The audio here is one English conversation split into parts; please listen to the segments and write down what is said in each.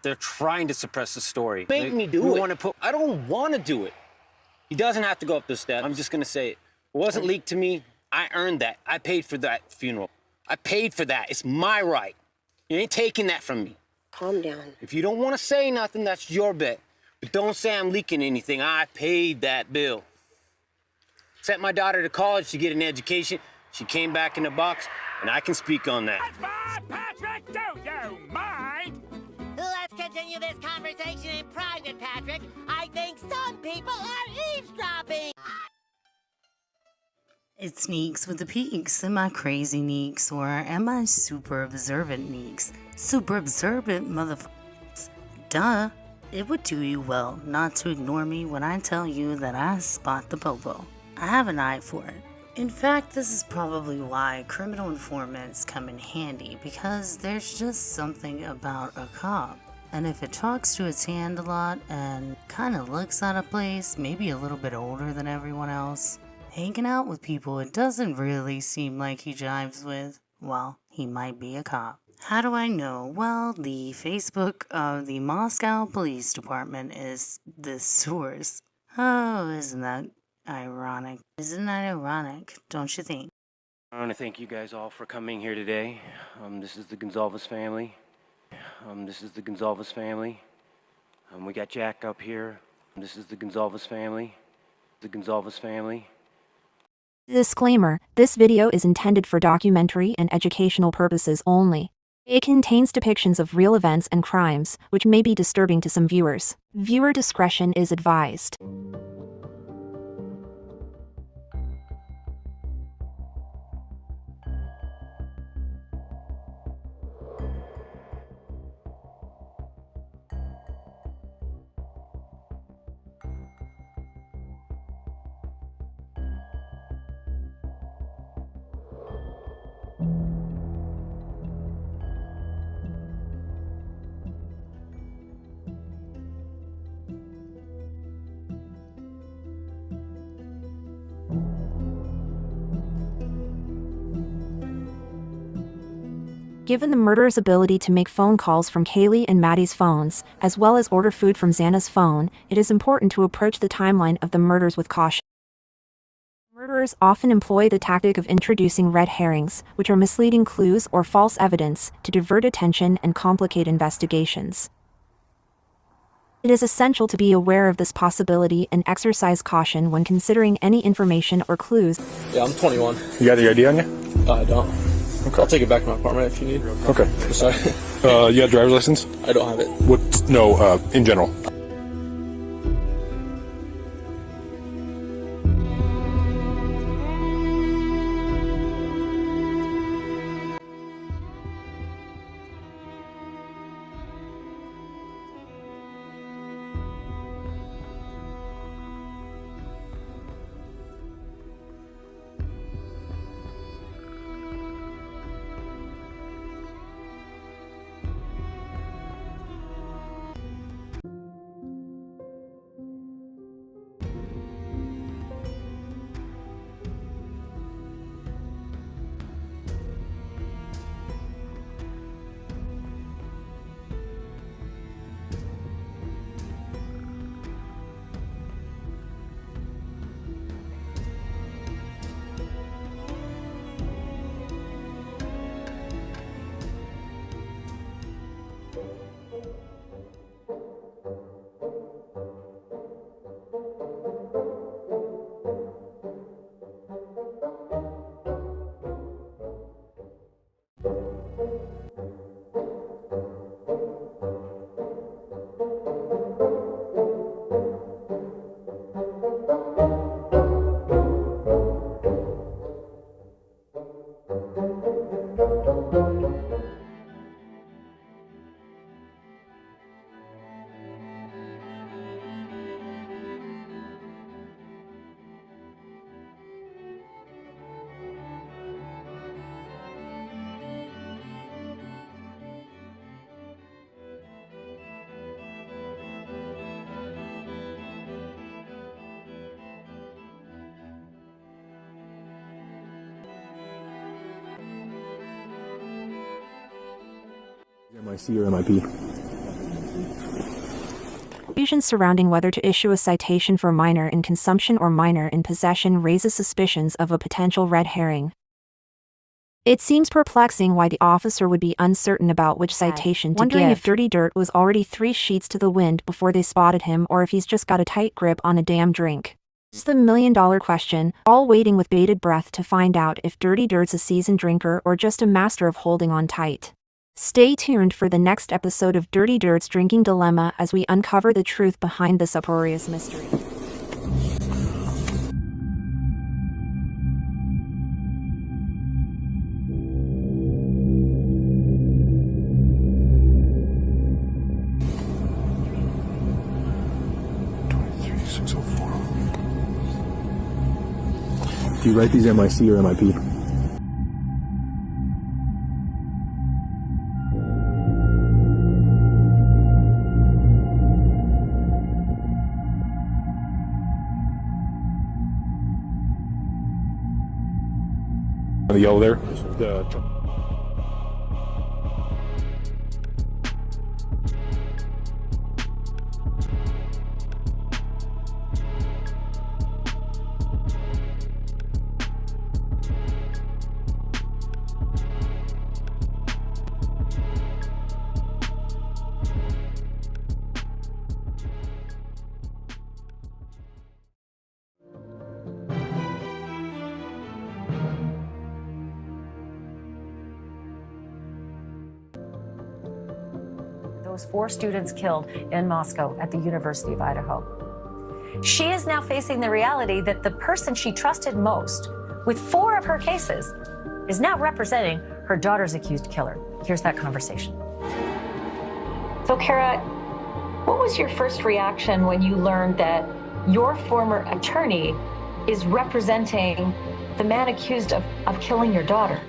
They're trying to suppress the story. Make me do it. I don't want to do it. He doesn't have to go up the steps. I'm just going to say it. It wasn't leaked to me. I earned that. I paid for that funeral. I paid for that. It's my right. You ain't taking that from me. Calm down. If you don't want to say nothing, that's your bet. But don't say I'm leaking anything. I paid that bill. Sent my daughter to college to get an education. She came back in the box, and I can speak on that. Patrick, do you mind? Let's continue this conversation in private, Patrick. I think some people are eavesdropping. It's Neeks with the Peaks. Am I crazy Neeks or am I super observant Neeks? Super observant motherfuckers. Duh. It would do you well not to ignore me when I tell you that I spot the popo. I have an eye for it. In fact, this is probably why criminal informants come in handy, because there's just something about a cop. And if it talks to its hand a lot and kind of looks out of place, maybe a little bit older than everyone else, hanging out with people it doesn't really seem like he jives with, well, he might be a cop. How do I know? Well, the Facebook of the Moscow Police Department is the source. Oh, isn't that ironic? Isn't that ironic, don't you think? I want to thank you guys all for coming here today. This is the Gonzalez family. We got Jack up here. This is the Gonzalez family. Disclaimer: this video is intended for documentary and educational purposes only. It contains depictions of real events and crimes, which may be disturbing to some viewers. Viewer discretion is advised. Given the murderer's ability to make phone calls from Kaylee and Maddie's phones, as well as order food from Xana's phone, it is important to approach the timeline of the murders with caution. Murderers often employ the tactic of introducing red herrings, which are misleading clues or false evidence, to divert attention and complicate investigations. It is essential to be aware of this possibility and exercise caution when considering any information or clues. Yeah, I'm 21. You got the ID on you? I don't. Okay. I'll take it back to my apartment if you need. Okay. Sorry. You got a driver's license? I don't have it. What? No, in general. MIC or MIP? Confusion surrounding whether to issue a citation for minor in consumption or minor in possession raises suspicions of a potential red herring. It seems perplexing why the officer would be uncertain about which citation to wondering give. If Dirty Dirt was already 3 sheets to the wind before they spotted him, or if he's just got a tight grip on a damn drink. It's the million-dollar question, all waiting with bated breath to find out if Dirty Dirt's a seasoned drinker or just a master of holding on tight. Stay tuned for the next episode of Dirty Dirt's Drinking Dilemma as we uncover the truth behind this uproarious mystery. Do you write these MIC or MIP? The yellow there? Those 4 students killed in Moscow at the University of Idaho. She is now facing the reality that the person she trusted most with 4 of her cases is now representing her daughter's accused killer. Here's that conversation. So, Kara, what was your first reaction when you learned that your former attorney is representing the man accused of killing your daughter?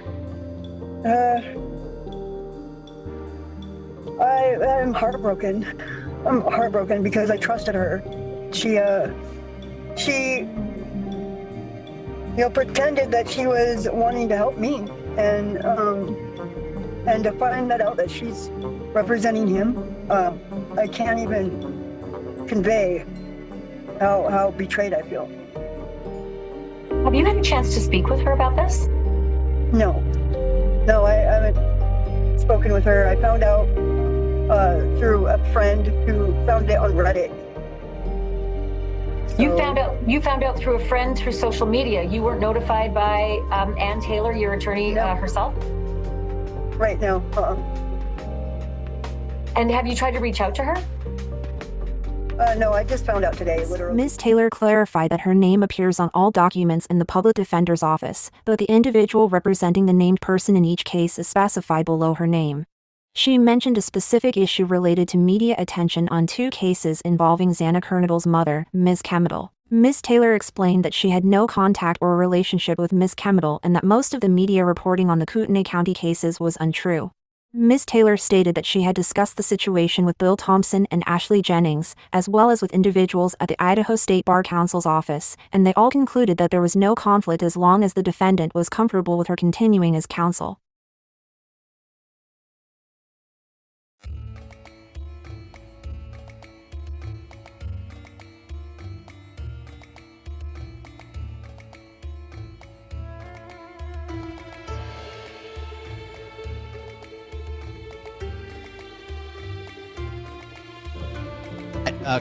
I'm heartbroken. I'm heartbroken because I trusted her. She pretended that she was wanting to help me, and to find that out that she's representing him, I can't even convey how betrayed I feel. Have you had a chance to speak with her about this? No, I haven't spoken with her. I found out through a friend who found it on Reddit. So, you found out through a friend through social media. You weren't notified by Ann Taylor, your attorney, herself? Right now. And have you tried to reach out to her? No, I just found out today, literally. Ms. Taylor clarified that her name appears on all documents in the public defender's office, but the individual representing the named person in each case is specified below her name. She mentioned a specific issue related to media attention on 2 cases involving Xana Kernadle's mother, Ms. Kemidle. Ms. Taylor explained that she had no contact or relationship with Ms. Kemidle and that most of the media reporting on the Kootenai County cases was untrue. Ms. Taylor stated that she had discussed the situation with Bill Thompson and Ashley Jennings, as well as with individuals at the Idaho State Bar Counsel's office, and they all concluded that there was no conflict as long as the defendant was comfortable with her continuing as counsel.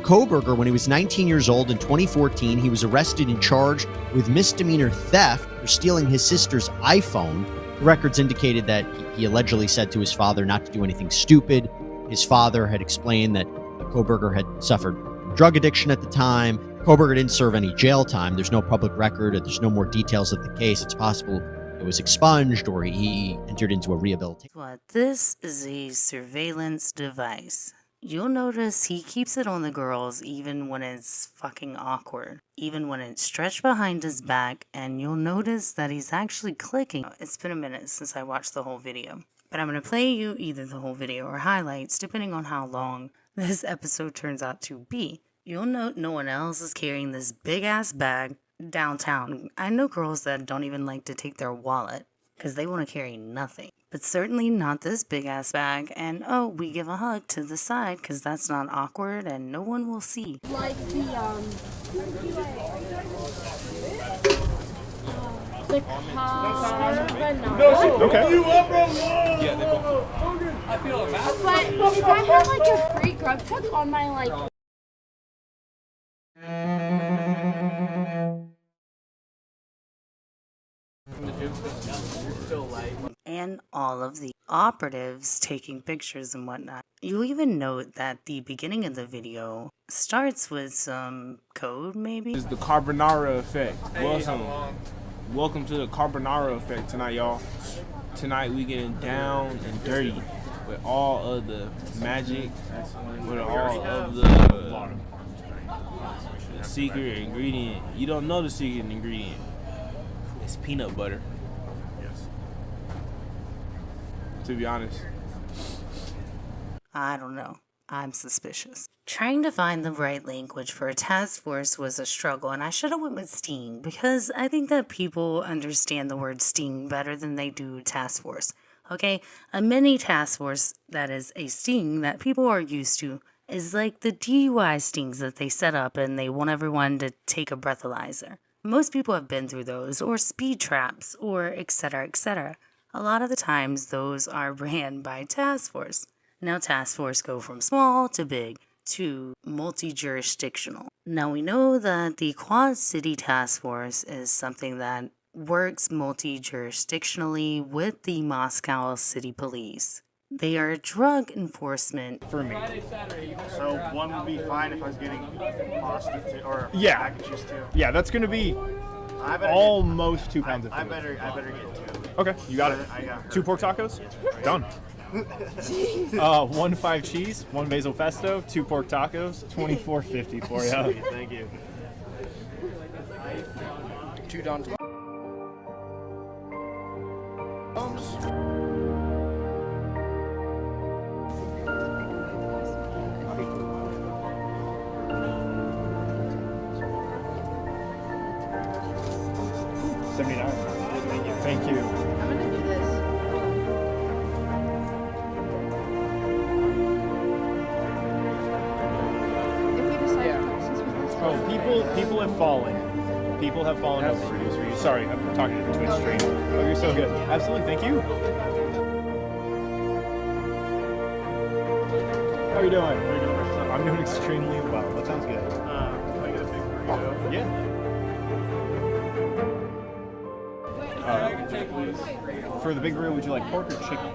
Kohberger, when he was 19 years old in 2014, he was arrested and charged with misdemeanor theft for stealing his sister's iPhone. The records indicated that he allegedly said to his father not to do anything stupid. His father had explained that Kohberger had suffered drug addiction at the time. Kohberger didn't serve any jail time. There's no public record, or there's no more details of the case. It's possible it was expunged or he entered into a rehabilitation. What? This is a surveillance device. You'll notice he keeps it on the girls even when it's fucking awkward, even when it's stretched behind his back, and you'll notice that he's actually clicking. It's been a minute since I watched the whole video, but I'm going to play you either the whole video or highlights depending on how long this episode turns out to be. You'll note no one else is carrying this big ass bag downtown. I know girls that don't even like to take their wallet because they want to carry nothing. but certainly not this big ass bag. And oh, we give a hug to the side because that's not awkward and no one will see. Like the carbonara. Okay. But if I have like a free grub truck on my like. And all of the operatives taking pictures and whatnot. You'll even note that the beginning of the video starts with some code, maybe? It's the carbonara effect. Welcome to the carbonara effect tonight, y'all. Tonight we getting down and dirty with all of the magic, with all of the secret ingredient. You don't know the secret ingredient. It's peanut butter. Yes. To be honest. I don't know. I'm suspicious. Trying to find the right language for a task force was a struggle, and I should have went with sting because I think that people understand the word sting better than they do task force. Okay, a mini task force that is a sting that people are used to is like the DUI stings that they set up and they want everyone to take a breathalyzer. Most people have been through those, or speed traps, or etc., etc. A lot of the times those are ran by task force. Now task force go from small to big to multi-jurisdictional. Now we know that the Quad City Task Force is something that works multi-jurisdictionally with the Moscow City Police. They are drug enforcement for me. So one would be fine if I was getting pasta or packages too. Yeah, that's going to be almost 2 pounds of food. I better get 2. Okay, you got it. I got 2 pork tacos? Done. 1 5 cheese, 1 basil pesto, 2 pork tacos, $24.50 for you. Sweet, thank you. 2 Don $79. Thank you. I'm gonna do this. If we decide to since we just Oh, people have fallen. People have fallen over reviews for you. Sorry, I'm talking to the Twitch stream. Oh, you're so good. Absolutely, thank you. How are you doing? I'm doing extremely well. That sounds good. Can I get a big burrito? Yeah. For the big burrito, would you like pork or chicken?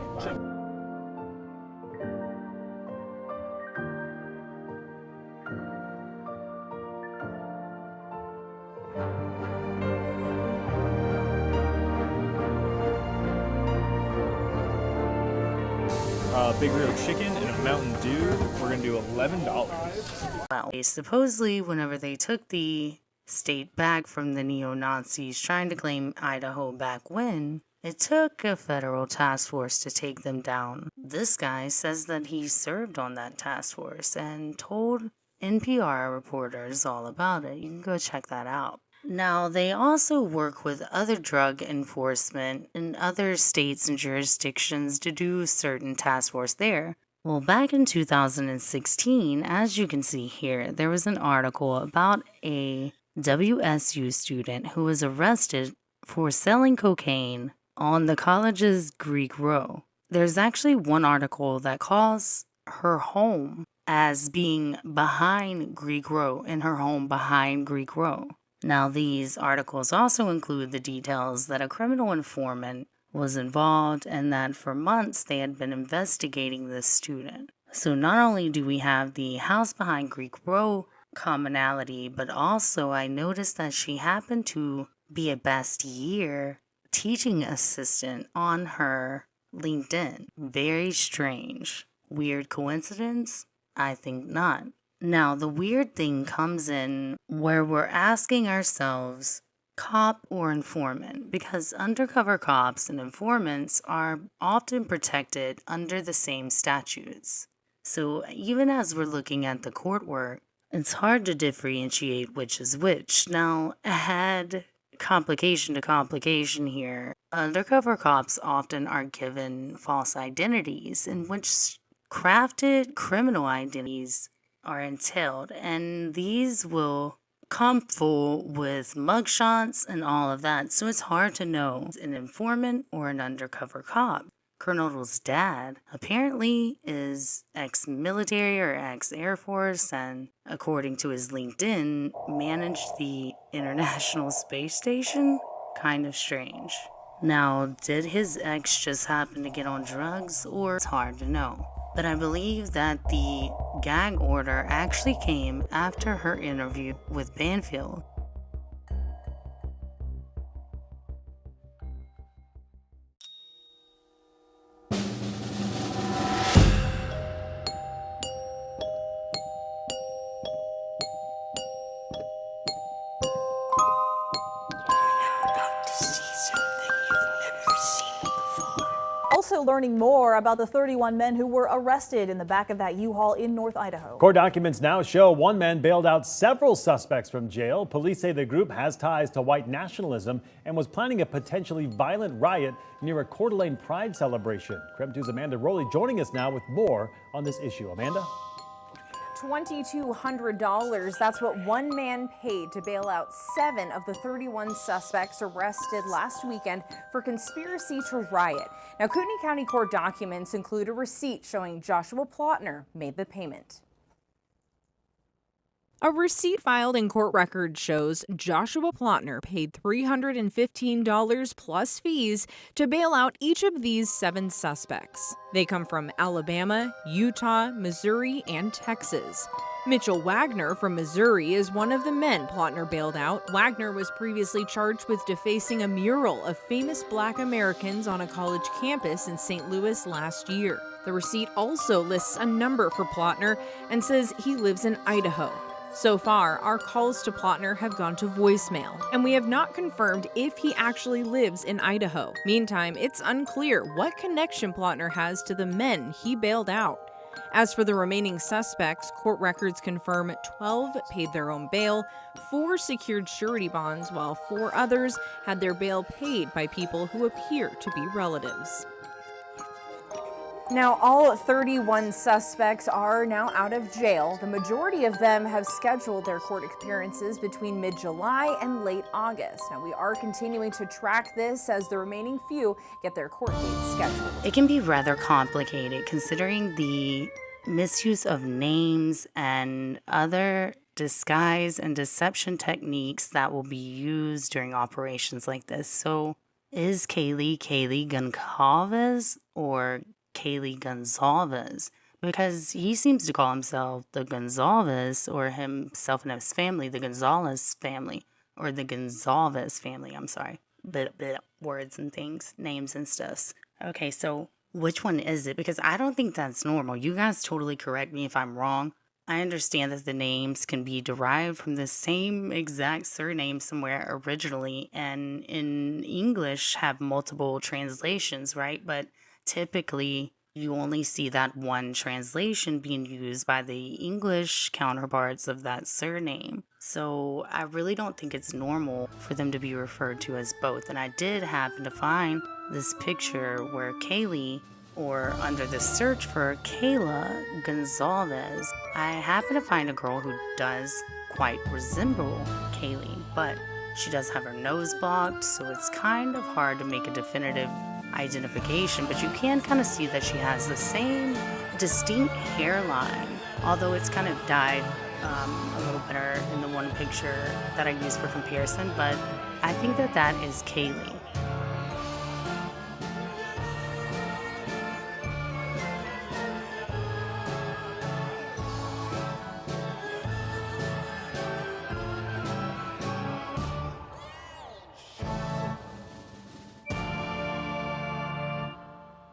Big burrito chicken and a Mountain Dew. We're gonna do $11. Well, supposedly whenever they took the state back from the neo-Nazis trying to claim Idaho back when, it took a federal task force to take them down. This guy says that he served on that task force and told NPR reporters all about it. You can go check that out. Now, they also work with other drug enforcement in other states and jurisdictions to do certain task force there. Well, back in 2016, as you can see here, there was an article about a WSU student who was arrested for selling cocaine on the college's Greek Row. There's actually one article that calls her home as being behind Greek Row, in her home behind Greek Row. Now, these articles also include the details that a criminal informant was involved and that for months they had been investigating this student. So not only do we have the house behind Greek Row commonality, but also I noticed that she happened to be a best year teaching assistant on her LinkedIn. Very strange. Weird coincidence? I think not. Now, the weird thing comes in where we're asking ourselves, cop or informant, because undercover cops and informants are often protected under the same statutes. So even as we're looking at the court work, it's hard to differentiate which is which. Now, add complication to complication here. Undercover cops often are given false identities in which crafted criminal identities are entailed, and these will come full with mugshots and all of that, so it's hard to know an informant or an undercover cop. Colonel's dad apparently is ex-military or ex-Air Force, and according to his LinkedIn, managed the International Space Station. Kind of strange. Now, did his ex just happen to get on drugs, or it's hard to know. But I believe that the gag order actually came after her interview with Banfield. Also learning more about the 31 men who were arrested in the back of that U-Haul in North Idaho. Court documents now show one man bailed out several suspects from jail. Police say the group has ties to white nationalism and was planning a potentially violent riot near a Coeur d'Alene Pride celebration. KREM 2's Amanda Rowley joining us now with more on this issue. Amanda? $2,200. That's what one man paid to bail out 7 of the 31 suspects arrested last weekend for conspiracy to riot. Now, Kootenai County Court documents include a receipt showing Joshua Plotner made the payment. A receipt filed in court records shows Joshua Plotner paid $315 plus fees to bail out each of these 7 suspects. They come from Alabama, Utah, Missouri, and Texas. Mitchell Wagner from Missouri is one of the men Plotner bailed out. Wagner was previously charged with defacing a mural of famous Black Americans on a college campus in St. Louis last year. The receipt also lists a number for Plotner and says he lives in Idaho. So far, our calls to Plotner have gone to voicemail, and we have not confirmed if he actually lives in Idaho. Meantime, it's unclear what connection Plotner has to the men he bailed out. As for the remaining suspects, court records confirm 12 paid their own bail, 4 secured surety bonds, while 4 others had their bail paid by people who appear to be relatives. Now, all 31 suspects are now out of jail. The majority of them have scheduled their court appearances between mid-July and late August. Now, we are continuing to track this as the remaining few get their court dates scheduled. It can be rather complicated considering the misuse of names and other disguise and deception techniques that will be used during operations like this. So, is Kaylee Goncalves or Kaylee Gonzalez? Because he seems to call himself the Gonzalez, or himself and his family, the Gonzalez family, or the Gonzalez family, I'm sorry. Words and things, names and stuff. Okay, so which one is it? Because I don't think that's normal. You guys totally correct me if I'm wrong. I understand that the names can be derived from the same exact surname somewhere originally, and in English have multiple translations, right? But typically, you only see that one translation being used by the English counterparts of that surname. So I really don't think it's normal for them to be referred to as both. And I did happen to find this picture where Kaylee, or under the search for Kayla Gonzalez, I happen to find a girl who does quite resemble Kaylee, but she does have her nose blocked, so it's kind of hard to make a definitive identification, but you can kind of see that she has the same distinct hairline, although it's kind of dyed a little better in the one picture that I used for comparison, but I think that that is Kaylee.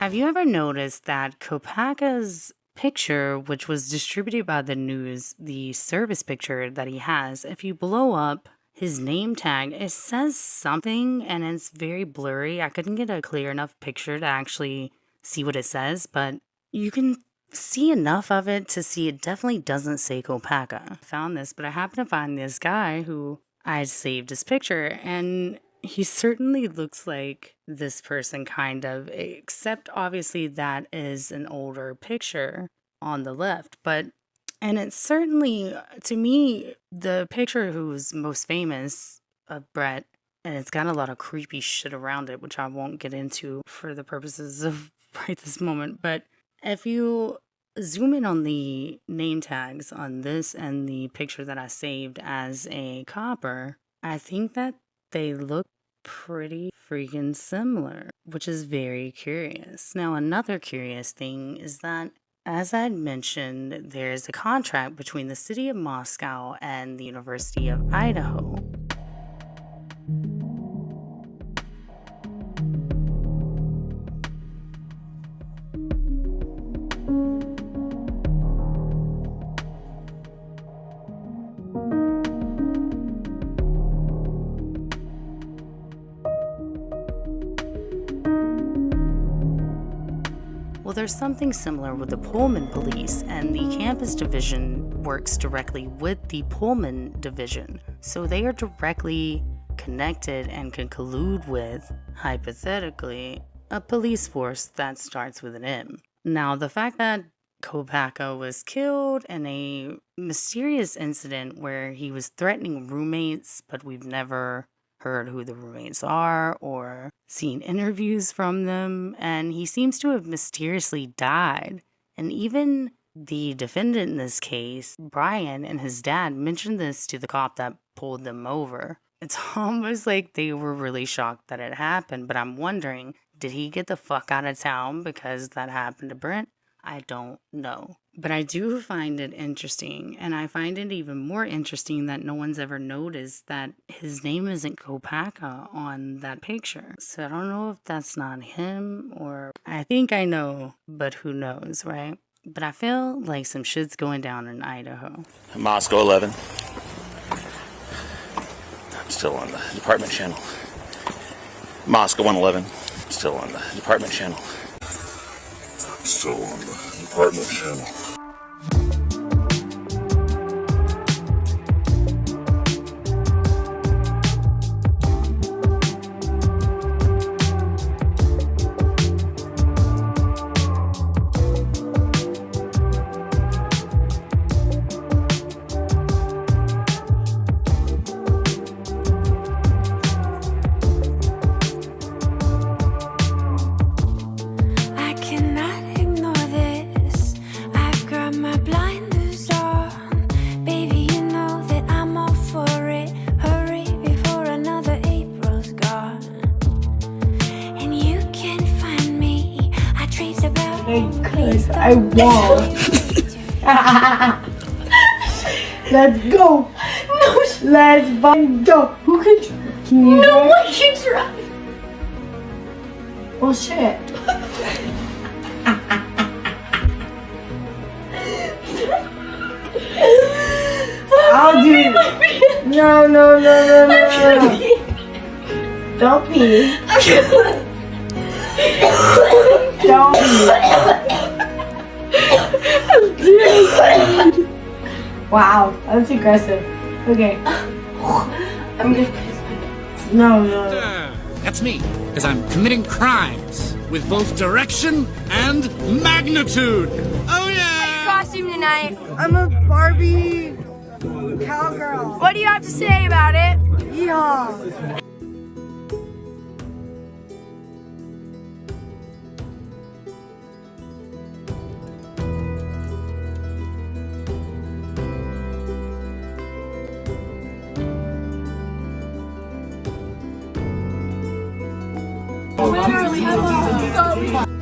Have you ever noticed that Kopaka's picture, which was distributed by the news, the service picture that he has, if you blow up his name tag, it says something and it's very blurry. I couldn't get a clear enough picture to actually see what it says, but you can see enough of it to see it definitely doesn't say Kopaka. I found this, but I happened to find this guy who I saved his picture, and he certainly looks like this person, kind of, except obviously that is an older picture on the left. And it's certainly, to me, the picture who's most famous of Brett, and it's got a lot of creepy shit around it, which I won't get into for the purposes of right this moment. But if you zoom in on the name tags on this and the picture that I saved as a copper, I think that they look pretty freaking similar, which is very curious. Now, another curious thing is that, as I'd mentioned, there's a contract between the city of Moscow and the University of Idaho. Well, there's something similar with the Pullman police, and the campus division works directly with the Pullman division. So they are directly connected and can collude with, hypothetically, a police force that starts with an M. Now, the fact that Kohberger was killed in a mysterious incident where he was threatening roommates, but we've never heard who the roommates are or seen interviews from them, and he seems to have mysteriously died. And even the defendant in this case, Bryan, and his dad mentioned this to the cop that pulled them over. It's almost like they were really shocked that it happened, but I'm wondering, did he get the fuck out of town because that happened to Brent? I don't know. But I do find it interesting, and I find it even more interesting that no one's ever noticed that his name isn't Kohberger on that picture. So I don't know if that's not him, or I think I know, but who knows, right? But I feel like some shit's going down in Idaho. Moscow 11. I'm still on the department channel. Moscow 111. Still on the department channel. Still on the department channel. I won't. Let's go. No. Let's fucking go. Who can drive? Can you drive? No, I can drive. Well, shit. I'll do it. No. Don't pee. Don't pee. Wow, that's aggressive. Okay. I'm gonna piss my No. That's me, because I'm committing crimes with both direction and magnitude. Oh yeah! Costume tonight. I'm a Barbie cowgirl. What do you have to say about it? Yeah. Literally, I love it so much.